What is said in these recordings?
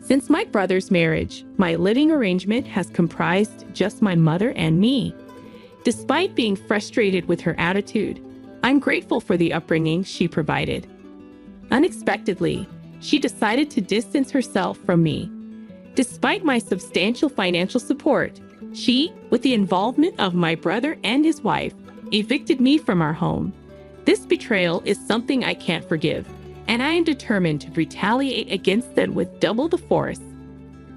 Since my brother's marriage, my living arrangement has comprised just my mother and me. Despite being frustrated with her attitude, I'm grateful for the upbringing she provided. Unexpectedly, she decided to distance herself from me. Despite my substantial financial support, she, with the involvement of my brother and his wife, evicted me from our home. This betrayal is something I can't forgive, and I am determined to retaliate against them with double the force.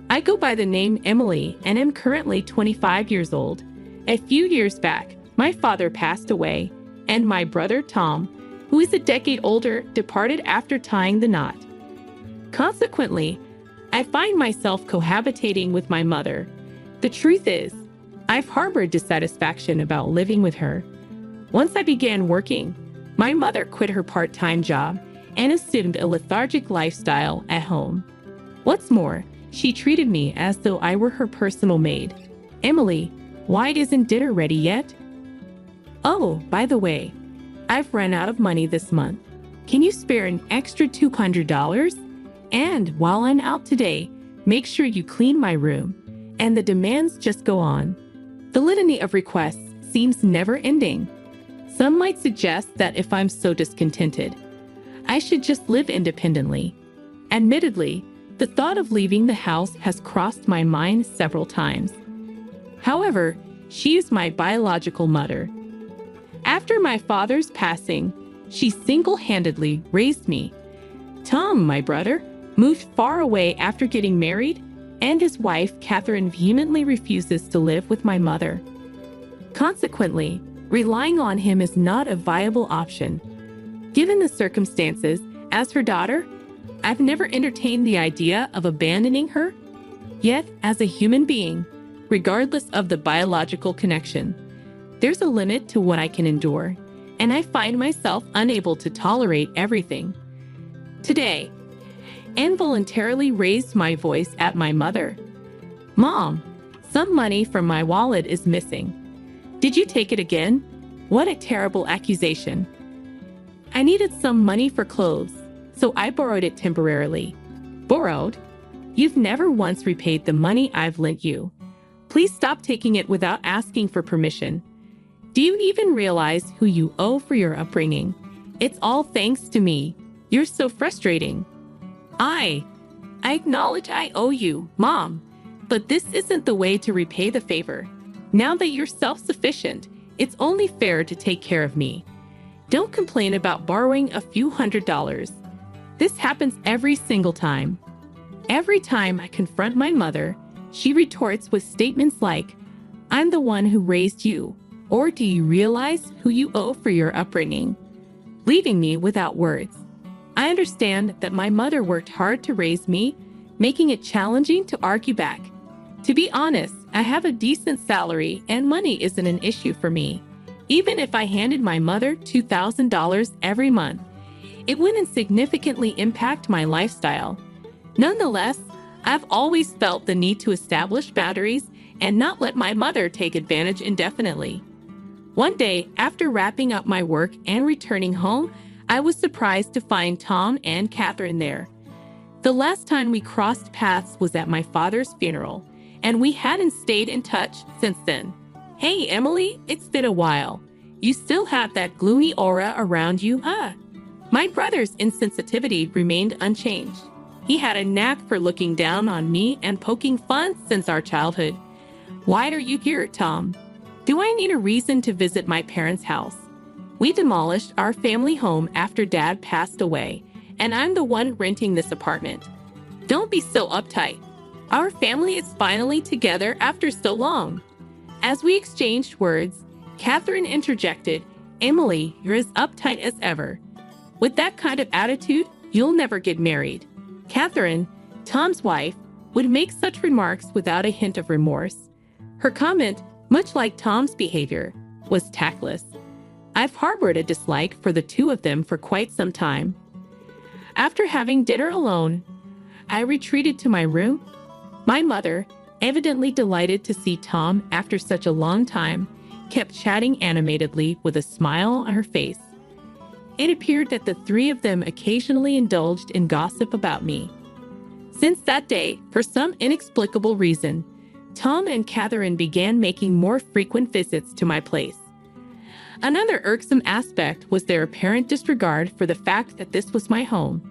I go by the name Emily and am currently 25 years old. A few years back, my father passed away, and my brother Tom, who is a decade older, departed after tying the knot. Consequently, I find myself cohabitating with my mother. The truth is, I've harbored dissatisfaction about living with her. Once I began working, my mother quit her part-time job and assumed a lethargic lifestyle at home. What's more, she treated me as though I were her personal maid. Emily, why isn't dinner ready yet? Oh, by the way, I've run out of money this month. Can you spare an extra $200? And while I'm out today, make sure you clean my room. And the demands just go on. The litany of requests seems never ending. Some might suggest that if I'm so discontented, I should just live independently. Admittedly, the thought of leaving the house has crossed my mind several times. However, she is my biological mother. After my father's passing, she single-handedly raised me. Tom, my brother, moved far away after getting married, and his wife, Catherine, vehemently refuses to live with my mother. Consequently, relying on him is not a viable option. Given the circumstances, as her daughter, I've never entertained the idea of abandoning her. Yet, as a human being, regardless of the biological connection, there's a limit to what I can endure, and I find myself unable to tolerate everything. Today, involuntarily raised my voice at my mother. Mom, some money from my wallet is missing. Did you take it again? What a terrible accusation. I needed some money for clothes, so I borrowed it temporarily. Borrowed? You've never once repaid the money I've lent you. Please stop taking it without asking for permission. Do you even realize who you owe for your upbringing? It's all thanks to me. You're so frustrating. I acknowledge I owe you, Mom, but this isn't the way to repay the favor. Now that you're self-sufficient, it's only fair to take care of me. Don't complain about borrowing a few $100s. This happens every single time. Every time I confront my mother, she retorts with statements like, I'm the one who raised you, or do you realize who you owe for your upbringing? Leaving me without words. I understand that my mother worked hard to raise me, making it challenging to argue back. To be honest, I have a decent salary and money isn't an issue for me. Even if I handed my mother $2,000 every month, it wouldn't significantly impact my lifestyle. Nonetheless, I've always felt the need to establish boundaries and not let my mother take advantage indefinitely. One day, after wrapping up my work and returning home, I was surprised to find Tom and Catherine there. The last time we crossed paths was at my father's funeral, and we hadn't stayed in touch since then. Hey, Emily, it's been a while. You still have that gloomy aura around you, huh? My brother's insensitivity remained unchanged. He had a knack for looking down on me and poking fun since our childhood. Why are you here, Tom? Do I need a reason to visit my parents' house? We demolished our family home after Dad passed away, and I'm the one renting this apartment. Don't be so uptight. Our family is finally together after so long. As we exchanged words, Catherine interjected, Emily, you're as uptight as ever. With that kind of attitude, you'll never get married. Catherine, Tom's wife, would make such remarks without a hint of remorse. Her comment, much like Tom's behavior, was tactless. I've harbored a dislike for the two of them for quite some time. After having dinner alone, I retreated to my room. My mother, evidently delighted to see Tom after such a long time, kept chatting animatedly with a smile on her face. It appeared that the three of them occasionally indulged in gossip about me. Since that day, for some inexplicable reason, Tom and Catherine began making more frequent visits to my place. Another irksome aspect was their apparent disregard for the fact that this was my home.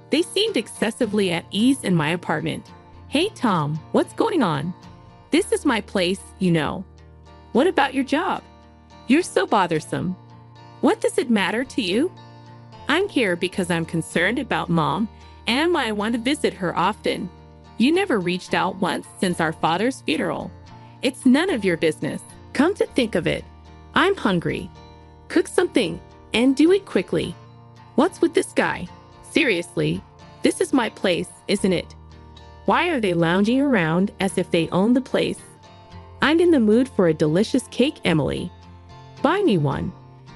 They seemed excessively at ease in my apartment. "Hey, Tom, what's going on? This is my place, you know. What about your job? You're so bothersome. What does it matter to you? I'm here because I'm concerned about Mom and I want to visit her often. You never reached out once since our father's funeral. It's none of your business. Come to think of it, I'm hungry. Cook something and do it quickly. What's with this guy? Seriously, this is my place, isn't it? Why are they lounging around as if they own the place? I'm in the mood for a delicious cake, Emily. Buy me one."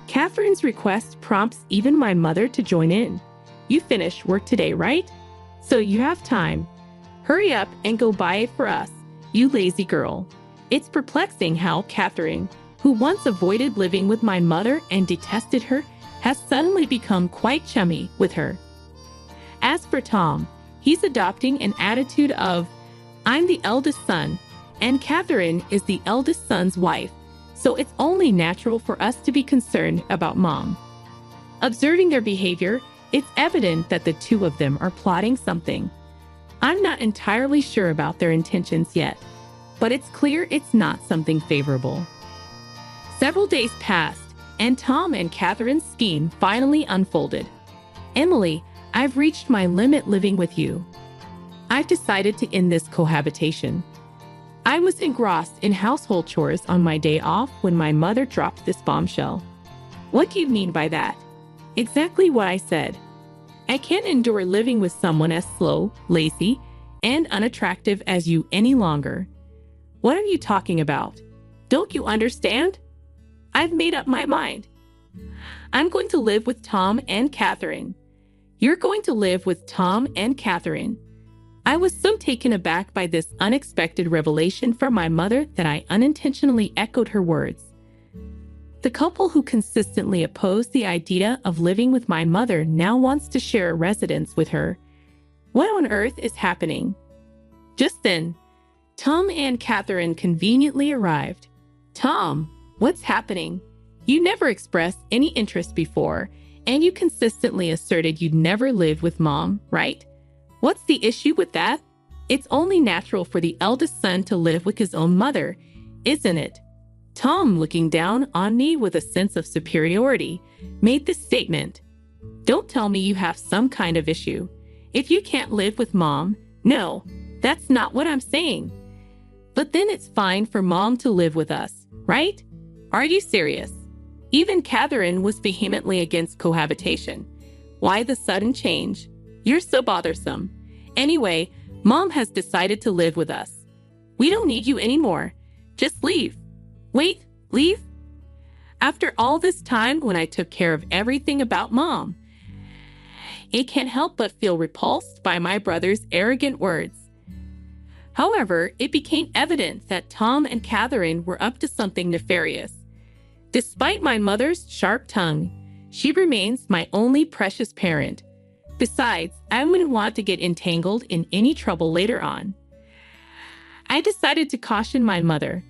Catherine's request prompts even my mother to join in. "You finish work today, right? So you have time. Hurry up and go buy it for us, you lazy girl." It's perplexing how Catherine, who once avoided living with my mother and detested her, has suddenly become quite chummy with her. As for Tom, he's adopting an attitude of, "I'm the eldest son, and Catherine is the eldest son's wife, so it's only natural for us to be concerned about Mom." Observing their behavior, it's evident that the two of them are plotting something. I'm not entirely sure about their intentions yet, but it's clear it's not something favorable. Several days passed, and Tom and Catherine's scheme finally unfolded. "Emily, I've reached my limit living with you. I've decided to end this cohabitation." I was engrossed in household chores on my day off when my mother dropped this bombshell. "What do you mean by that?" "Exactly what I said. I can't endure living with someone as slow, lazy, and unattractive as you any longer." "What are you talking about? Don't you understand? I've made up my mind. I'm going to live with Tom and Catherine." "You're going to live with Tom and Catherine." I was so taken aback by this unexpected revelation from my mother that I unintentionally echoed her words. The couple who consistently opposed the idea of living with my mother now wants to share a residence with her. What on earth is happening? Just then, Tom and Catherine conveniently arrived. "Tom, what's happening? You never expressed any interest before, and you consistently asserted you'd never live with Mom, right? What's the issue with that? It's only natural for the eldest son to live with his own mother, isn't it?" Tom, looking down on me with a sense of superiority, made this statement. "Don't tell me you have some kind of issue. If you can't live with Mom, no, that's not what I'm saying. But then it's fine for Mom to live with us, right? Are you serious?" Even Catherine was vehemently against cohabitation. "Why the sudden change? You're so bothersome. Anyway, Mom has decided to live with us. We don't need you anymore. Just leave." "Wait, leave?" After all this time when I took care of everything about Mom, I can't help but feel repulsed by my brother's arrogant words. However, it became evident that Tom and Catherine were up to something nefarious. Despite my mother's sharp tongue, she remains my only precious parent. Besides, I wouldn't want to get entangled in any trouble later on. I decided to caution my mother.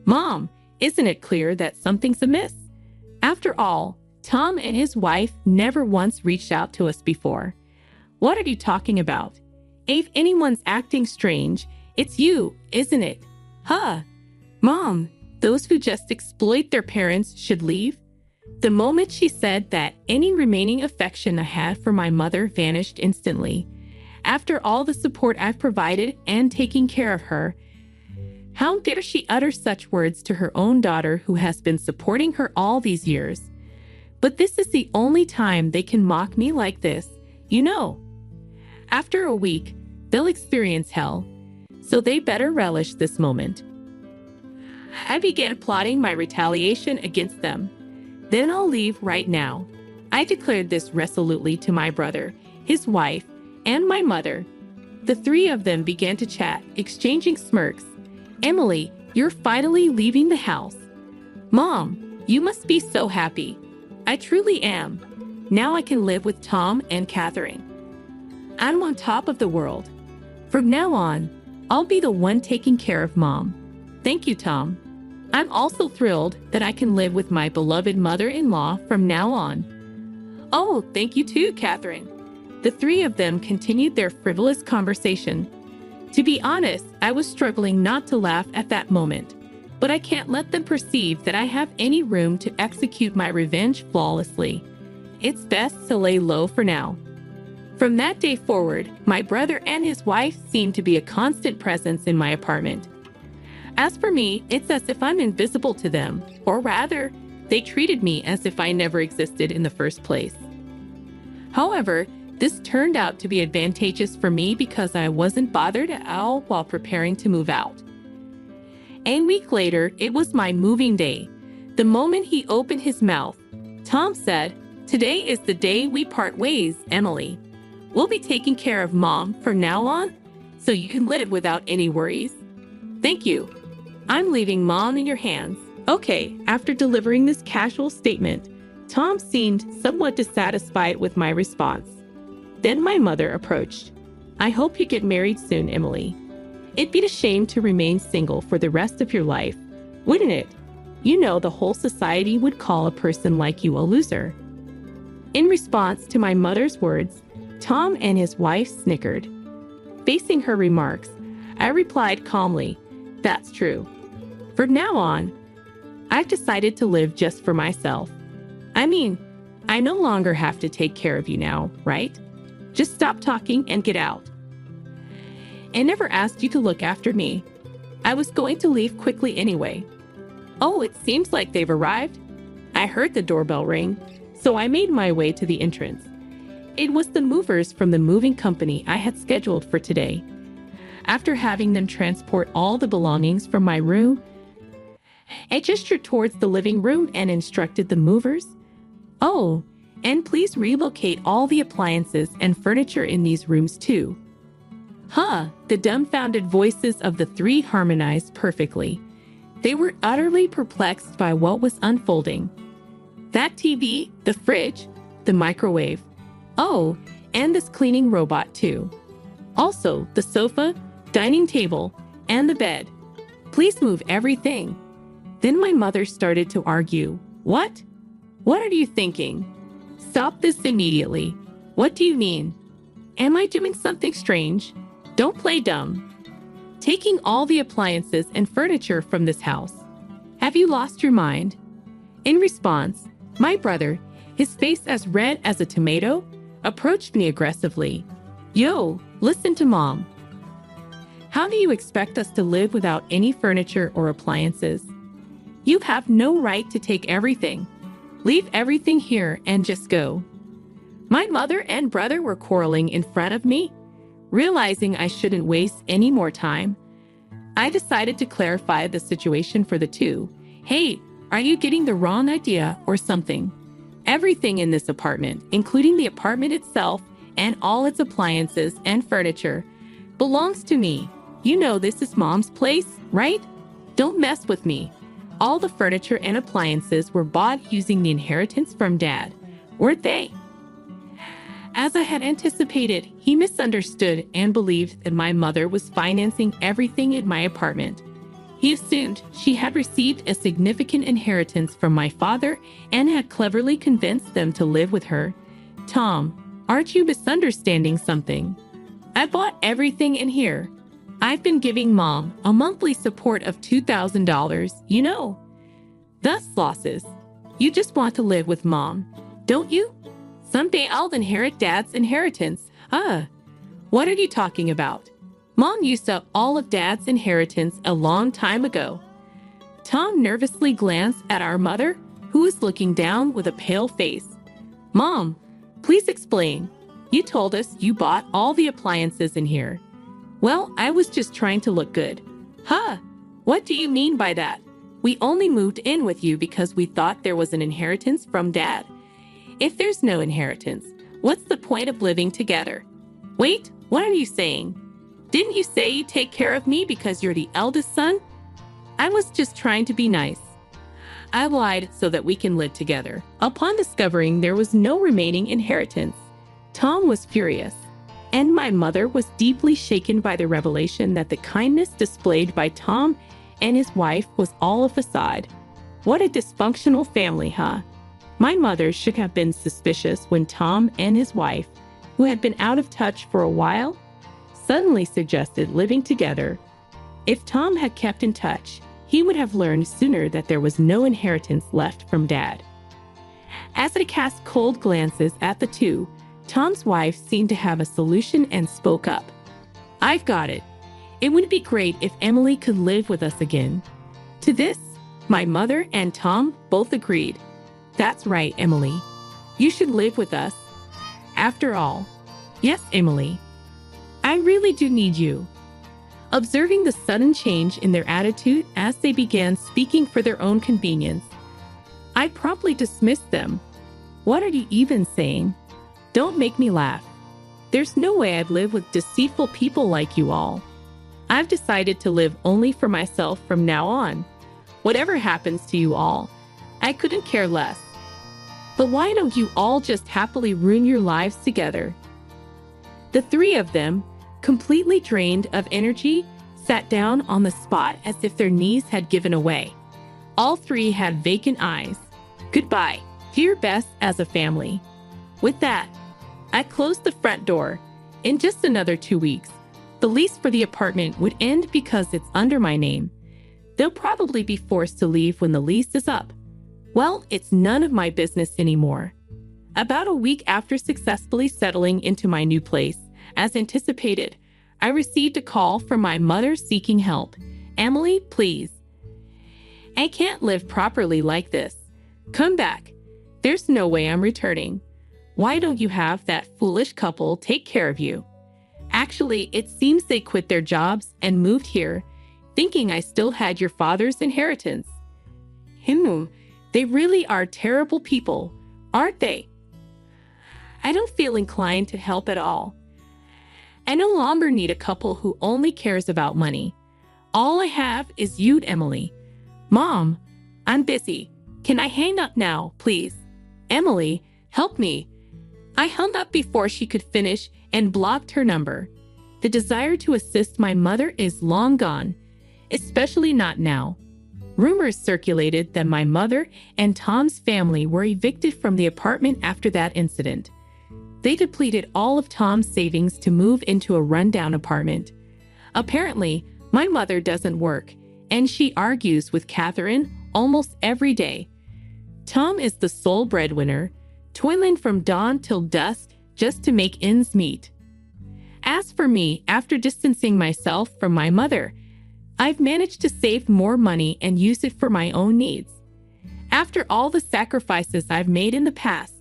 "Mom, isn't it clear that something's amiss? After all, Tom and his wife never once reached out to us before. What are you talking about? If anyone's acting strange, it's you, isn't it? Huh? Mom, those who just exploit their parents should leave?" The moment she said that, any remaining affection I had for my mother vanished instantly. After all the support I've provided and taking care of her, how dare she utter such words to her own daughter who has been supporting her all these years? But this is the only time they can mock me like this, you know. After a week, they'll experience hell, so they better relish this moment. I began plotting my retaliation against them. "Then I'll leave right now." I declared this resolutely to my brother, his wife, and my mother. The three of them began to chat, exchanging smirks. "Emily, you're finally leaving the house. Mom, you must be so happy." "I truly am. Now I can live with Tom and Catherine. I'm on top of the world." From now on, I'll be the one taking care of Mom. Thank you, Tom. I'm also thrilled that I can live with my beloved mother-in-law from now on. Oh, thank you too, Catherine. The three of them continued their frivolous conversation. To be honest, I was struggling not to laugh at that moment, but I can't let them perceive that I have any room to execute my revenge flawlessly. It's best to lay low for now. From that day forward, my brother and his wife seemed to be a constant presence in my apartment. As for me, it's as if I'm invisible to them, or rather, they treated me as if I never existed in the first place. However, this turned out to be advantageous for me because I wasn't bothered at all while preparing to move out. A week later, it was my moving day. The moment he opened his mouth, Tom said, "Today is the day we part ways, Emily. We'll be taking care of Mom from now on, so you can live without any worries." "Thank you. I'm leaving Mom in your hands." Okay, after delivering this casual statement, Tom seemed somewhat dissatisfied with my response. Then my mother approached. "I hope you get married soon, Emily. It'd be a shame to remain single for the rest of your life, wouldn't it? You know the whole society would call a person like you a loser." In response to my mother's words, Tom and his wife snickered. Facing her remarks, I replied calmly, "That's true. From now on, I've decided to live just for myself. I mean, I no longer have to take care of you now, right? Just stop talking and get out." "I never asked you to look after me. I was going to leave quickly anyway." "Oh, it seems like they've arrived." I heard the doorbell ring, so I made my way to the entrance. It was the movers from the moving company I had scheduled for today. After having them transport all the belongings from my room, I gestured towards the living room and instructed the movers, "Oh, and please relocate all the appliances and furniture in these rooms too." Huh, the dumbfounded voices of the three harmonized perfectly. They were utterly perplexed by what was unfolding. That TV, the fridge, the microwave. Oh, and this cleaning robot too. Also, the sofa, dining table, and the bed. Please move everything. Then my mother started to argue. What? What are you thinking? Stop this immediately. What do you mean? Am I doing something strange? Don't play dumb. Taking all the appliances and furniture from this house. Have you lost your mind? In response, my brother, his face as red as a tomato, approached me aggressively. Yo, listen to Mom. How do you expect us to live without any furniture or appliances? You have no right to take everything. Leave everything here and just go. My mother and brother were quarreling in front of me. Realizing I shouldn't waste any more time, I decided to clarify the situation for the two. Hey, are you getting the wrong idea or something? Everything in this apartment, including the apartment itself and all its appliances and furniture, belongs to me. You know this is Mom's place, right? Don't mess with me. All the furniture and appliances were bought using the inheritance from Dad, weren't they? As I had anticipated, he misunderstood and believed that my mother was financing everything in my apartment. He assumed she had received a significant inheritance from my father and had cleverly convinced them to live with her. Tom, aren't you misunderstanding something? I bought everything in here. I've been giving Mom a monthly support of $2,000, you know. Thus losses. You just want to live with Mom, don't you? Someday I'll inherit Dad's inheritance. What are you talking about? Mom used up all of Dad's inheritance a long time ago. Tom nervously glanced at our mother, who was looking down with a pale face. Mom, please explain. You told us you bought all the appliances in here. Well, I was just trying to look good. What do you mean by that? We only moved in with you because we thought there was an inheritance from Dad. If there's no inheritance, what's the point of living together? Wait, what are you saying? Didn't you say you take care of me because you're the eldest son? I was just trying to be nice. I lied so that we can live together. Upon discovering there was no remaining inheritance, Tom was furious. and my mother was deeply shaken by the revelation that the kindness displayed by Tom and his wife was all a facade. What a dysfunctional family, huh? My mother should have been suspicious when Tom and his wife, who had been out of touch for a while, suddenly suggested living together. If Tom had kept in touch, he would have learned sooner that there was no inheritance left from Dad. As I cast cold glances at the two, Tom's wife seemed to have a solution and spoke up. "I've got it. It would be great if Emily could live with us again." To this, my mother and Tom both agreed. "That's right, Emily. You should live with us. After all, yes, Emily, I really do need you." Observing the sudden change in their attitude as they began speaking for their own convenience, I promptly dismissed them. "What are you even saying? Don't make me laugh. There's no way I'd live with deceitful people like you all. I've decided to live only for myself from now on. Whatever happens to you all, I couldn't care less. But why don't you all just happily ruin your lives together?" The three of them, completely drained of energy, sat down on the spot as if their knees had given away. All three had vacant eyes. Goodbye. Do your best as a family. With that, I closed the front door. In just another 2 weeks, the lease for the apartment would end because it's under my name. They'll probably be forced to leave when the lease is up. Well, it's none of my business anymore. About a week after successfully settling into my new place, as anticipated, I received a call from my mother seeking help. "Emily, please. I can't live properly like this. Come back. There's no way I'm returning. Why don't you have that foolish couple take care of you?" Actually, it seems they quit their jobs and moved here, thinking I still had your father's inheritance. They really are terrible people, aren't they? I don't feel inclined to help at all. I no longer need a couple who only cares about money. All I have is you, Emily. Mom, I'm busy. Can I hang up now, please? Emily, help me. I hung up before she could finish and blocked her number. The desire to assist my mother is long gone, especially not now. Rumors circulated that my mother and Tom's family were evicted from the apartment after that incident. They depleted all of Tom's savings to move into a rundown apartment. Apparently, my mother doesn't work, and she argues with Catherine almost every day. Tom is the sole breadwinner, toiling from dawn till dusk just to make ends meet. As for me, after distancing myself from my mother, I've managed to save more money and use it for my own needs. After all the sacrifices I've made in the past,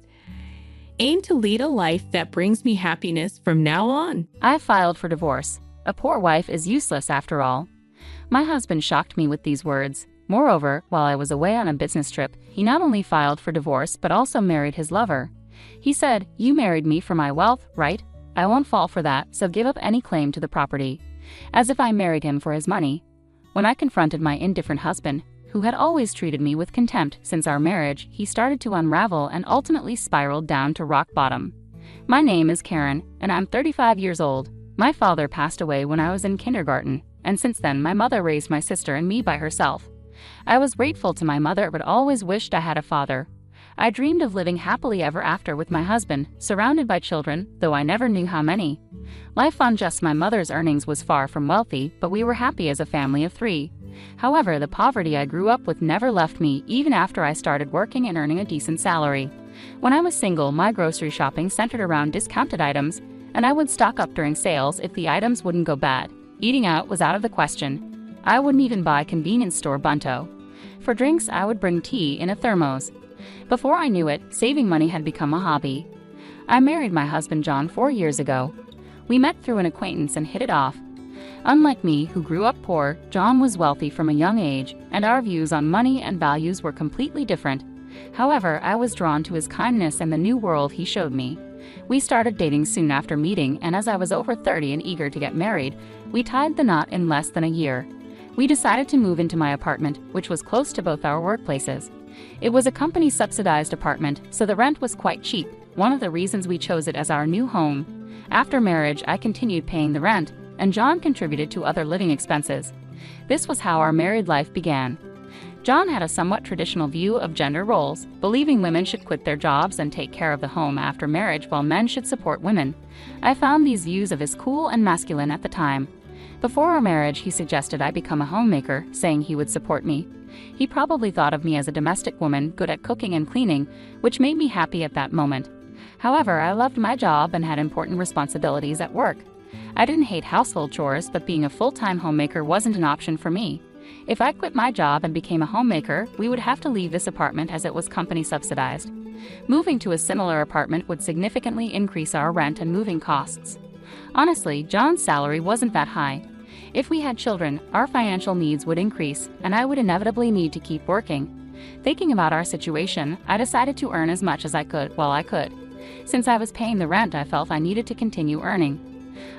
aim to lead a life that brings me happiness from now on. I filed for divorce. A poor wife is useless after all. My husband shocked me with these words. Moreover, while I was away on a business trip, he not only filed for divorce but also married his lover. He said, "You married me for my wealth, right? I won't fall for that, so give up any claim to the property." As if I married him for his money. When I confronted my indifferent husband, who had always treated me with contempt since our marriage, he started to unravel and ultimately spiraled down to rock bottom. My name is Karen, and I'm 35 years old. My father passed away when I was in kindergarten, and since then my mother raised my sister and me by herself. I was grateful to my mother but always wished I had a father. I dreamed of living happily ever after with my husband, surrounded by children, though I never knew how many. Life on just my mother's earnings was far from wealthy, but we were happy as a family of 3. However, the poverty I grew up with never left me even after I started working and earning a decent salary. When I was single, my grocery shopping centered around discounted items, and I would stock up during sales if the items wouldn't go bad. Eating out was out of the question. I wouldn't even buy convenience store bunto. For drinks, I would bring tea in a thermos. Before I knew it, saving money had become a hobby. I married my husband John 4 years ago. We met through an acquaintance and hit it off. Unlike me, who grew up poor, John was wealthy from a young age, and our views on money and values were completely different. However, I was drawn to his kindness and the new world he showed me. We started dating soon after meeting, and as I was over 30 and eager to get married, we tied the knot in less than a year. We decided to move into my apartment, which was close to both our workplaces. It was a company-subsidized apartment, so the rent was quite cheap, one of the reasons we chose it as our new home. After marriage, I continued paying the rent, and John contributed to other living expenses. This was how our married life began. John had a somewhat traditional view of gender roles, believing women should quit their jobs and take care of the home after marriage while men should support women. I found these views of his cool and masculine at the time. Before our marriage, he suggested I become a homemaker, saying he would support me. He probably thought of me as a domestic woman, good at cooking and cleaning, which made me happy at that moment. However, I loved my job and had important responsibilities at work. I didn't hate household chores, but being a full-time homemaker wasn't an option for me. If I quit my job and became a homemaker, we would have to leave this apartment as it was company subsidized. Moving to a similar apartment would significantly increase our rent and moving costs. Honestly, John's salary wasn't that high. If we had children, our financial needs would increase, and I would inevitably need to keep working. Thinking about our situation, I decided to earn as much as I could while I could. Since I was paying the rent, I felt I needed to continue earning.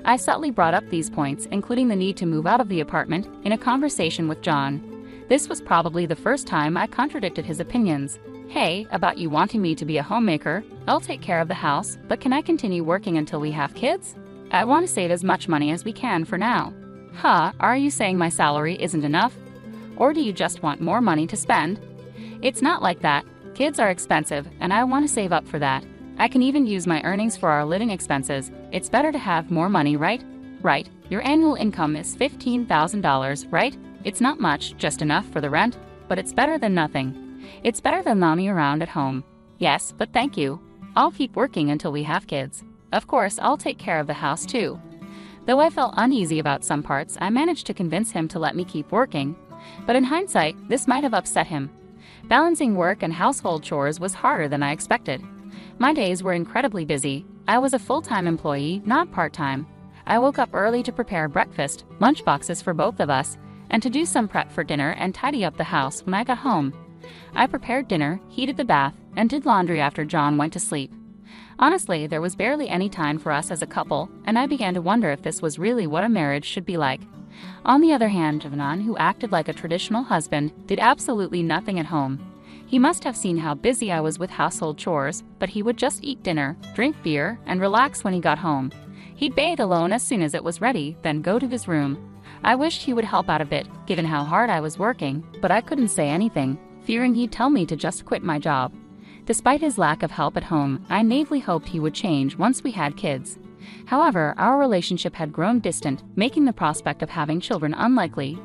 I subtly brought up these points, including the need to move out of the apartment, in a conversation with John. This was probably the first time I contradicted his opinions. Hey, about you wanting me to be a homemaker, I'll take care of the house, but can I continue working until we have kids? I want to save as much money as we can for now. Are you saying my salary isn't enough? Or do you just want more money to spend? It's not like that. Kids are expensive, and I want to save up for that. I can even use my earnings for our living expenses. It's better to have more money, right? Right. Your annual income is $15,000, right? It's not much, just enough for the rent, but it's better than nothing. It's better than lounging around at home. Yes, but thank you. I'll keep working until we have kids. Of course, I'll take care of the house too. Though I felt uneasy about some parts, I managed to convince him to let me keep working. But in hindsight, this might have upset him. Balancing work and household chores was harder than I expected. My days were incredibly busy. I was a full-time employee, not part-time. I woke up early to prepare breakfast, lunchboxes for both of us, and to do some prep for dinner and tidy up the house when I got home. I prepared dinner, heated the bath, and did laundry after John went to sleep. Honestly, there was barely any time for us as a couple, and I began to wonder if this was really what a marriage should be like. On the other hand, Javanan, who acted like a traditional husband, did absolutely nothing at home. He must have seen how busy I was with household chores, but he would just eat dinner, drink beer, and relax when he got home. He'd bathe alone as soon as it was ready, then go to his room. I wished he would help out a bit, given how hard I was working, but I couldn't say anything, fearing he'd tell me to just quit my job. Despite his lack of help at home, I naively hoped he would change once we had kids. However, our relationship had grown distant, making the prospect of having children unlikely.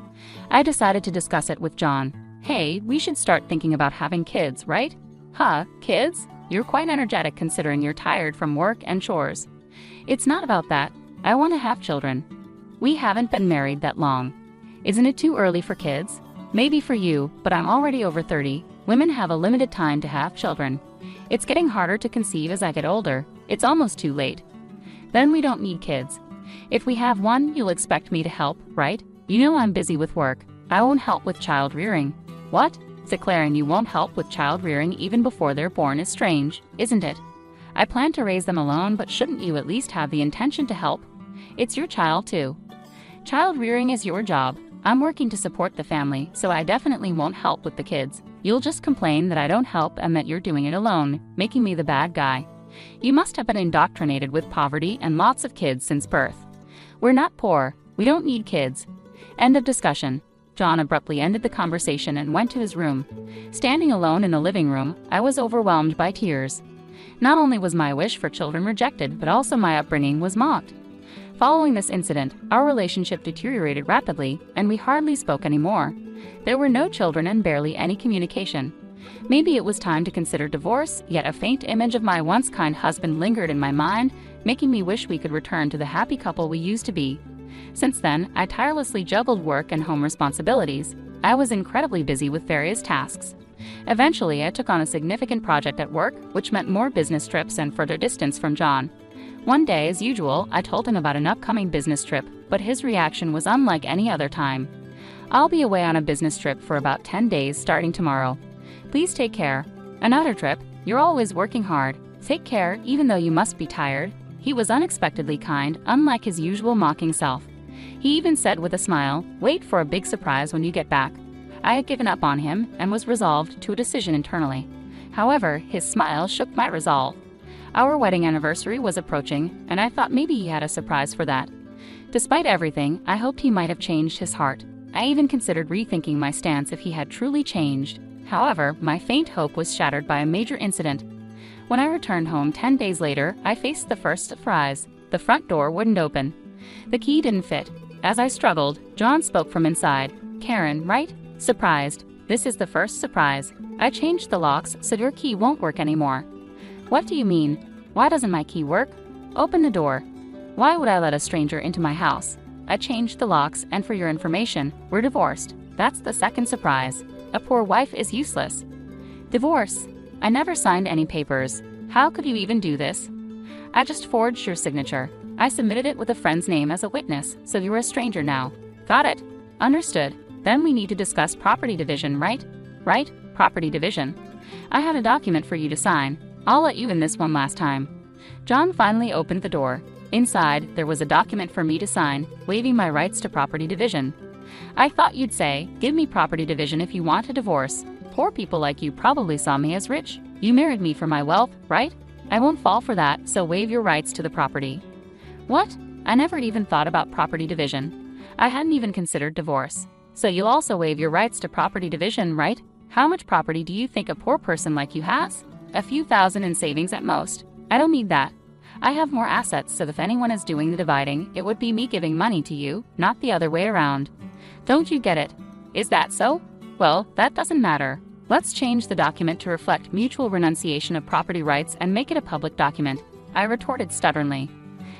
I decided to discuss it with John. Hey, we should start thinking about having kids, right? Kids? You're quite energetic considering you're tired from work and chores. It's not about that. I want to have children. We haven't been married that long. Isn't it too early for kids? Maybe for you, but I'm already over 30. Women have a limited time to have children. It's getting harder to conceive as I get older. It's almost too late. Then we don't need kids. If we have one, you'll expect me to help, right? You know I'm busy with work. I won't help with child rearing. What? Declaring you won't help with child rearing even before they're born is strange, isn't it? I plan to raise them alone, but shouldn't you at least have the intention to help? It's your child too. Child rearing is your job. I'm working to support the family, so I definitely won't help with the kids. You'll just complain that I don't help and that you're doing it alone, making me the bad guy. You must have been indoctrinated with poverty and lots of kids since birth. We're not poor. We don't need kids. End of discussion. John abruptly ended the conversation and went to his room. Standing alone in the living room, I was overwhelmed by tears. Not only was my wish for children rejected, but also my upbringing was mocked. Following this incident, our relationship deteriorated rapidly, and we hardly spoke anymore. There were no children and barely any communication. Maybe it was time to consider divorce, yet a faint image of my once kind husband lingered in my mind, making me wish we could return to the happy couple we used to be. Since then, I tirelessly juggled work and home responsibilities. I was incredibly busy with various tasks. Eventually, I took on a significant project at work, which meant more business trips and further distance from John. One day, as usual, I told him about an upcoming business trip, but his reaction was unlike any other time. I'll be away on a business trip for about 10 days starting tomorrow. Please take care. Another trip? You're always working hard. Take care, even though you must be tired. He was unexpectedly kind, unlike his usual mocking self. He even said with a smile, "Wait for a big surprise when you get back." I had given up on him and was resolved to a decision internally. However, his smile shook my resolve. Our wedding anniversary was approaching, and I thought maybe he had a surprise for that. Despite everything, I hoped he might have changed his heart. I even considered rethinking my stance if he had truly changed. However, my faint hope was shattered by a major incident. When I returned home 10 days later, I faced the first surprise. The front door wouldn't open. The key didn't fit. As I struggled, John spoke from inside. "Karen, right? Surprised. This is the first surprise. I changed the locks so your key won't work anymore." "What do you mean? Why doesn't my key work?" "Open the door." "Why would I let a stranger into my house?" "I changed the locks, and for your information, we're divorced." That's the second surprise. A poor wife is useless. Divorce. I never signed any papers. How could you even do this? I just forged your signature. I submitted it with a friend's name as a witness, so you're a stranger now. Got it. Understood. Then we need to discuss property division, right? Right? Property division. I had a document for you to sign. I'll let you in this one last time. John finally opened the door. Inside, there was a document for me to sign, waiving my rights to property division. I thought you'd say, give me property division if you want a divorce. Poor people like you probably saw me as rich. You married me for my wealth, right? I won't fall for that, so waive your rights to the property. What? I never even thought about property division. I hadn't even considered divorce. So you'll also waive your rights to property division, right? How much property do you think a poor person like you has? A few thousand in savings at most. I don't need that. I have more assets, so if anyone is doing the dividing, it would be me giving money to you, not the other way around. Don't you get it? Is that so? Well, that doesn't matter. Let's change the document to reflect mutual renunciation of property rights and make it a public document. I retorted stubbornly.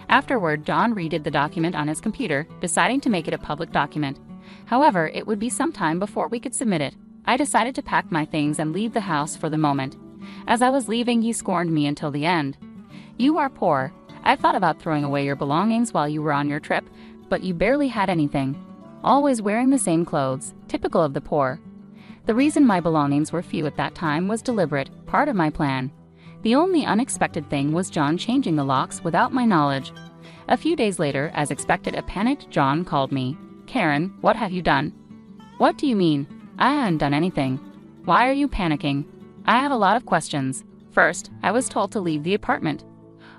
Afterward, John redid the document on his computer, deciding to make it a public document. However, it would be some time before we could submit it. I decided to pack my things and leave the house for the moment. As I was leaving, he scorned me until the end. You are poor. I thought about throwing away your belongings while you were on your trip, but you barely had anything. Always wearing the same clothes, typical of the poor. The reason my belongings were few at that time was deliberate, part of my plan. The only unexpected thing was John changing the locks without my knowledge. A few days later, as expected, a panicked John called me. "Karen, what have you done?" "What do you mean? I haven't done anything." "Why are you panicking?" "I have a lot of questions. First, I was told to leave the apartment."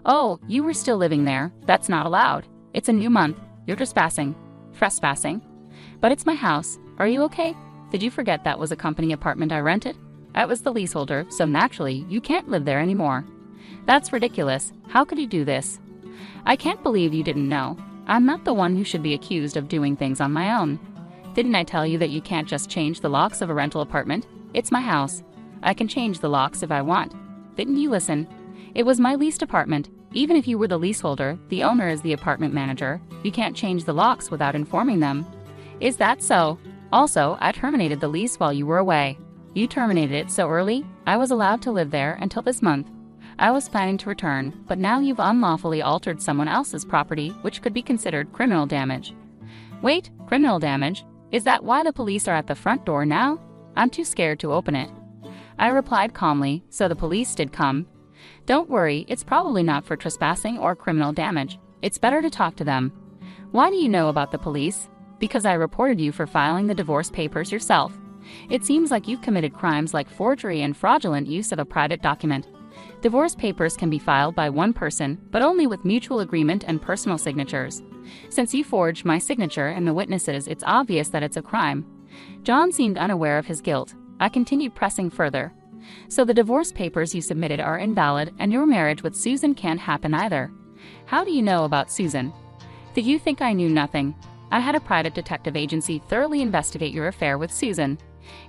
"Oh, you were still living there. That's not allowed. It's a new month. You're trespassing." "Trespassing?" "But it's my house. Are you okay? Did you forget that was a company apartment I rented? I was the leaseholder, so naturally, you can't live there anymore." "That's ridiculous. How could you do this?" "I can't believe you didn't know. I'm not the one who should be accused of doing things on my own. Didn't I tell you that you can't just change the locks of a rental apartment? It's my house. I can change the locks if I want. Didn't you listen? It was my leased apartment. Even if you were the leaseholder, the owner is the apartment manager. You can't change the locks without informing them." "Is that so? Also, I terminated the lease while you were away." "You terminated it so early? I was allowed to live there until this month. I was planning to return, but now you've unlawfully altered someone else's property, which could be considered criminal damage." "Wait, criminal damage? Is that why the police are at the front door now? I'm too scared to open it." I replied calmly, "So the police did come. Don't worry, it's probably not for trespassing or criminal damage. It's better to talk to them." "Why do you know about the police?" "Because I reported you for filing the divorce papers yourself. It seems like you've committed crimes like forgery and fraudulent use of a private document. Divorce papers can be filed by one person, but only with mutual agreement and personal signatures. Since you forged my signature and the witnesses, it's obvious that it's a crime." John seemed unaware of his guilt. I continued pressing further. "So the divorce papers you submitted are invalid, and your marriage with Susan can't happen either. How do you know about Susan?" "Did you think I knew nothing? I had a private detective agency thoroughly investigate your affair with Susan.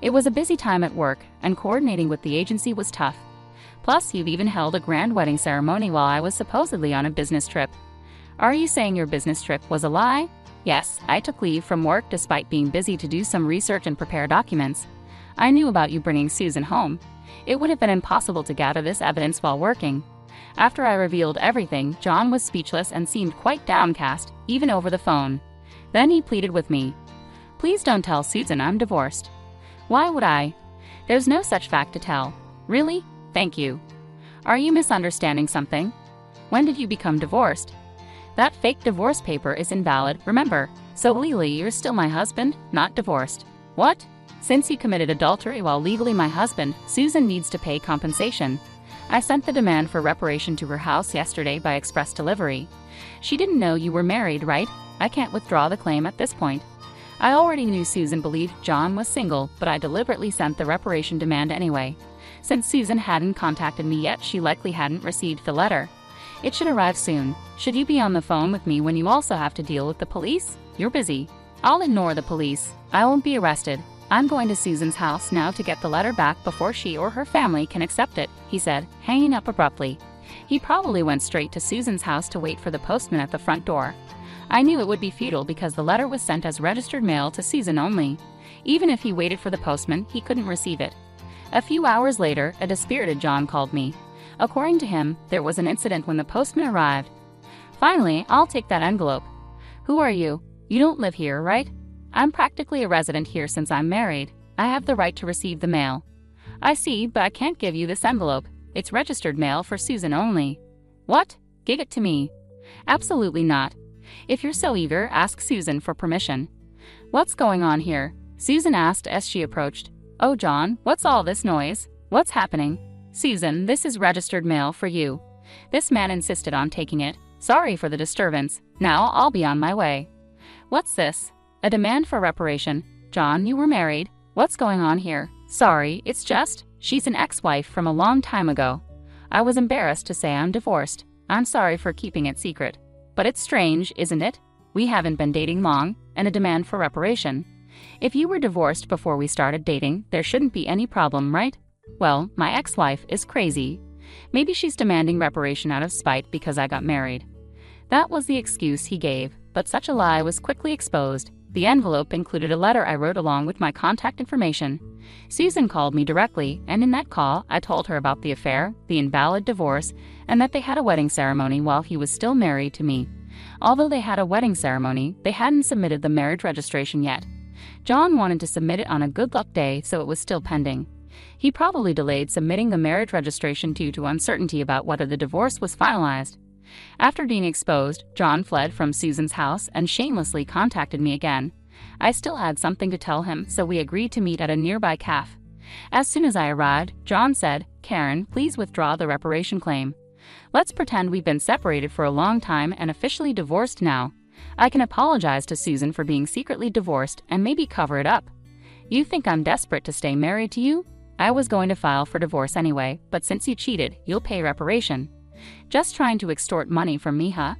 It was a busy time at work, and coordinating with the agency was tough. Plus, you've even held a grand wedding ceremony while I was supposedly on a business trip." "Are you saying your business trip was a lie?" "Yes, I took leave from work despite being busy to do some research and prepare documents. I knew about you bringing Susan home. It would have been impossible to gather this evidence while working." After I revealed everything, John was speechless and seemed quite downcast, even over the phone. Then he pleaded with me. "Please don't tell Susan I'm divorced." "Why would I? There's no such fact to tell." "Really? Thank you. Are you misunderstanding something? When did you become divorced?" "That fake divorce paper is invalid, remember. So legally, you're still my husband, not divorced." "What? Since you committed adultery while legally my husband, Susan needs to pay compensation. I sent the demand for reparation to her house yesterday by express delivery. She didn't know you were married, right? I can't withdraw the claim at this point. I already knew Susan believed John was single, but I deliberately sent the reparation demand anyway. Since Susan hadn't contacted me yet, she likely hadn't received the letter. It should arrive soon. Should you be on the phone with me when you also have to deal with the police? You're busy. I'll ignore the police. I won't be arrested. I'm going to Susan's house now to get the letter back before she or her family can accept it, he said, hanging up abruptly. He probably went straight to Susan's house to wait for the postman at the front door. I knew it would be futile because the letter was sent as registered mail to Susan only. Even if he waited for the postman, he couldn't receive it. A few hours later, a dispirited John called me. According to him, there was an incident when the postman arrived. Finally, I'll take that envelope. Who are you? You don't live here, right? I'm practically a resident here since I'm married. I have the right to receive the mail. I see, but I can't give you this envelope. It's registered mail for Susan only. What? Give it to me. Absolutely not. If you're so eager, ask Susan for permission. What's going on here? Susan asked as she approached. Oh, John, what's all this noise? What's happening? Susan, this is registered mail for you. This man insisted on taking it. Sorry for the disturbance. Now I'll be on my way. What's this? A demand for reparation. John, you were married. What's going on here? Sorry, it's just, she's an ex-wife from a long time ago. I was embarrassed to say I'm divorced. I'm sorry for keeping it secret. But it's strange, isn't it? We haven't been dating long, and a demand for reparation. If you were divorced before we started dating, there shouldn't be any problem, right? Well, my ex-wife is crazy. Maybe she's demanding reparation out of spite because I got married. That was the excuse he gave, but such a lie was quickly exposed. The envelope included a letter I wrote along with my contact information. Susan called me directly, and in that call, I told her about the affair, the invalid divorce, and that they had a wedding ceremony while he was still married to me. Although they had a wedding ceremony, they hadn't submitted the marriage registration yet. John wanted to submit it on a good luck day, so it was still pending. He probably delayed submitting the marriage registration due to uncertainty about whether the divorce was finalized. After being exposed, John fled from Susan's house and shamelessly contacted me again. I still had something to tell him, so we agreed to meet at a nearby cafe. As soon as I arrived, John said, Karen, please withdraw the reparation claim. Let's pretend we've been separated for a long time and officially divorced now. I can apologize to Susan for being secretly divorced and maybe cover it up. You think I'm desperate to stay married to you? I was going to file for divorce anyway, but since you cheated, you'll pay reparation. Just trying to extort money from me, huh?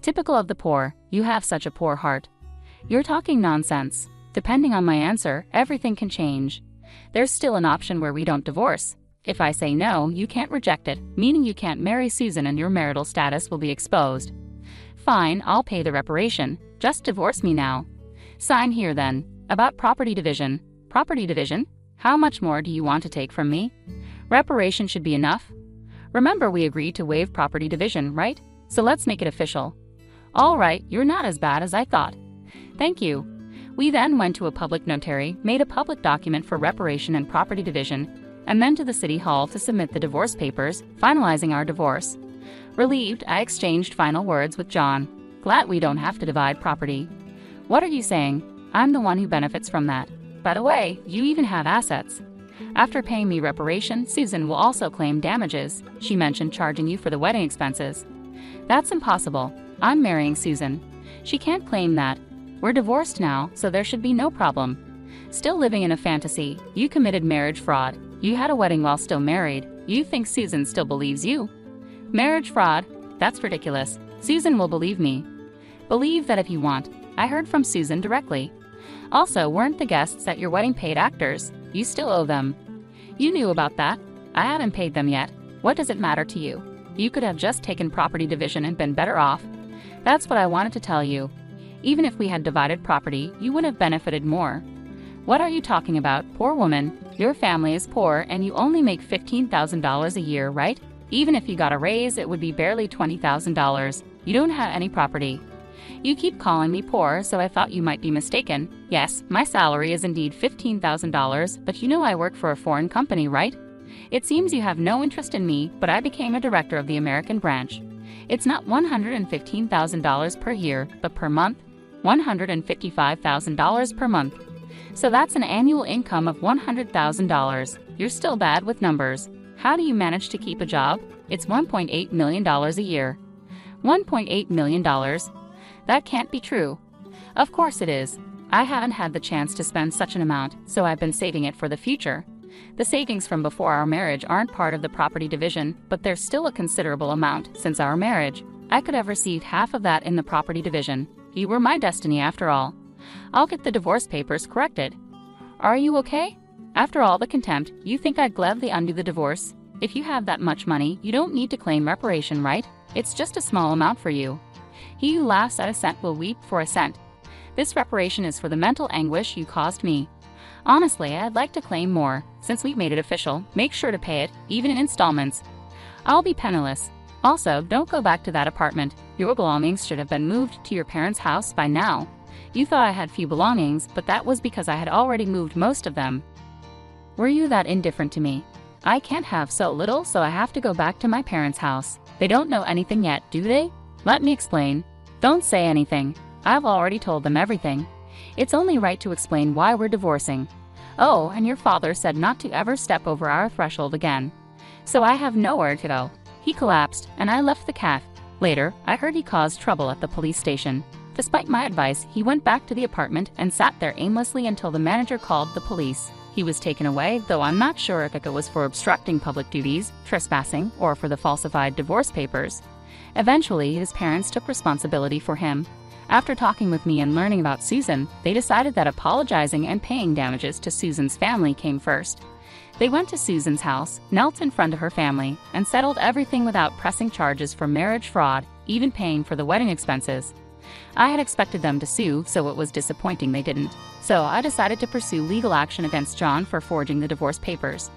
Typical of the poor, you have such a poor heart. You're talking nonsense. Depending on my answer, everything can change. There's still an option where we don't divorce. If I say no, you can't reject it, meaning you can't marry Susan and your marital status will be exposed. Fine, I'll pay the reparation. Just divorce me now. Sign here then. About property division. Property division? How much more do you want to take from me? Reparation should be enough. Remember we agreed to waive property division, right? So let's make it official. All right, you're not as bad as I thought. Thank you. We then went to a public notary, made a public document for reparation and property division, and then to the city hall to submit the divorce papers, finalizing our divorce. Relieved, I exchanged final words with John. Glad we don't have to divide property. What are you saying? I'm the one who benefits from that. By the way, you even have assets. After paying me reparation, Susan will also claim damages. She mentioned charging you for the wedding expenses. That's impossible. I'm marrying Susan. She can't claim that. We're divorced now, so there should be no problem. Still living in a fantasy. You committed marriage fraud. You had a wedding while still married. You think Susan still believes you? Marriage fraud? That's ridiculous. Susan will believe me. Believe that if you want. I heard from Susan directly. Also, weren't the guests at your wedding paid actors? You still owe them. You knew about that. I haven't paid them yet. What does it matter to you? You could have just taken property division and been better off. That's what I wanted to tell you. Even if we had divided property, you would have benefited more. What are you talking about, poor woman? Your family is poor and you only make $15,000 a year, right? Even if you got a raise, it would be barely $20,000. You don't have any property. You keep calling me poor, so I thought you might be mistaken. Yes, my salary is indeed $15,000, but you know I work for a foreign company, right? It seems you have no interest in me, but I became a director of the American branch. It's not $115,000 per year, but per month, $155,000 per month. So that's an annual income of $100,000. You're still bad with numbers. How do you manage to keep a job? It's $1.8 million a year. $1.8 million? That can't be true. Of course it is. I haven't had the chance to spend such an amount, so I've been saving it for the future. The savings from before our marriage aren't part of the property division, but there's still a considerable amount since our marriage. I could have received half of that in the property division. You were my destiny after all. I'll get the divorce papers corrected. Are you okay? After all the contempt, you think I'd gladly undo the divorce? If you have that much money, you don't need to claim reparation, right? It's just a small amount for you. He who laughs at a cent will weep for a cent. This reparation is for the mental anguish you caused me. Honestly, I'd like to claim more. Since we've made it official, make sure to pay it, even in installments. I'll be penniless. Also, don't go back to that apartment. Your belongings should have been moved to your parents' house by now. You thought I had few belongings, but that was because I had already moved most of them. Were you that indifferent to me? I can't have so little, so I have to go back to my parents' house. They don't know anything yet, do they? Let me explain. Don't say anything. I've already told them everything. It's only right to explain why we're divorcing. Oh, and your father said not to ever step over our threshold again. So I have nowhere to go. He collapsed, and I left the cat. Later, I heard he caused trouble at the police station. Despite my advice, he went back to the apartment and sat there aimlessly until the manager called the police. He was taken away, though I'm not sure if it was for obstructing public duties, trespassing, or for the falsified divorce papers. Eventually, his parents took responsibility for him. After talking with me and learning about Susan, they decided that apologizing and paying damages to Susan's family came first. They went to Susan's house, knelt in front of her family, and settled everything without pressing charges for marriage fraud, even paying for the wedding expenses. I had expected them to sue, so it was disappointing they didn't. So I decided to pursue legal action against John for forging the divorce papers.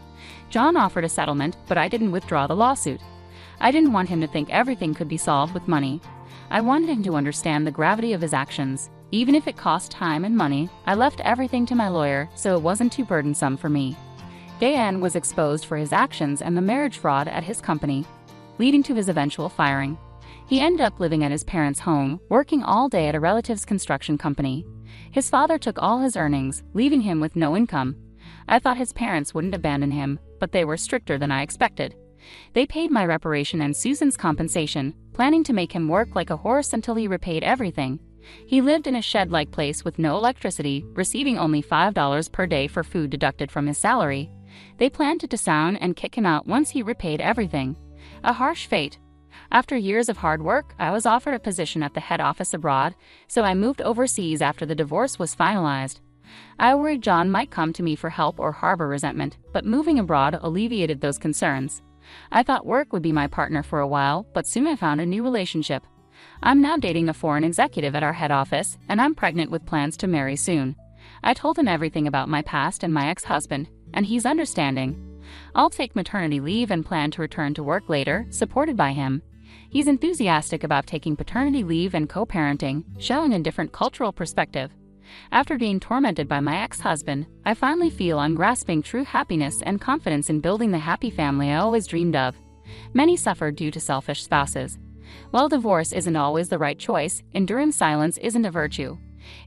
John offered a settlement, but I didn't withdraw the lawsuit. I didn't want him to think everything could be solved with money. I wanted him to understand the gravity of his actions. Even if it cost time and money, I left everything to my lawyer, so it wasn't too burdensome for me. Dan was exposed for his actions and the marriage fraud at his company, leading to his eventual firing. He ended up living at his parents' home, working all day at a relative's construction company. His father took all his earnings, leaving him with no income. I thought his parents wouldn't abandon him, but they were stricter than I expected. They paid my reparation and Susan's compensation, planning to make him work like a horse until he repaid everything. He lived in a shed-like place with no electricity, receiving only $5 per day for food deducted from his salary. They planned to disown and kick him out once he repaid everything. A harsh fate. After years of hard work, I was offered a position at the head office abroad, so I moved overseas after the divorce was finalized. I worried John might come to me for help or harbor resentment, but moving abroad alleviated those concerns. I thought work would be my partner for a while, but soon I found a new relationship. I'm now dating a foreign executive at our head office, and I'm pregnant with plans to marry soon. I told him everything about my past and my ex-husband, and he's understanding. I'll take maternity leave and plan to return to work later, supported by him. He's enthusiastic about taking paternity leave and co-parenting, showing a different cultural perspective. After being tormented by my ex-husband, I finally feel I'm grasping true happiness and confidence in building the happy family I always dreamed of. Many suffer due to selfish spouses. While divorce isn't always the right choice, enduring silence isn't a virtue.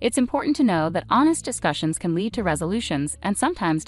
It's important to know that honest discussions can lead to resolutions, and sometimes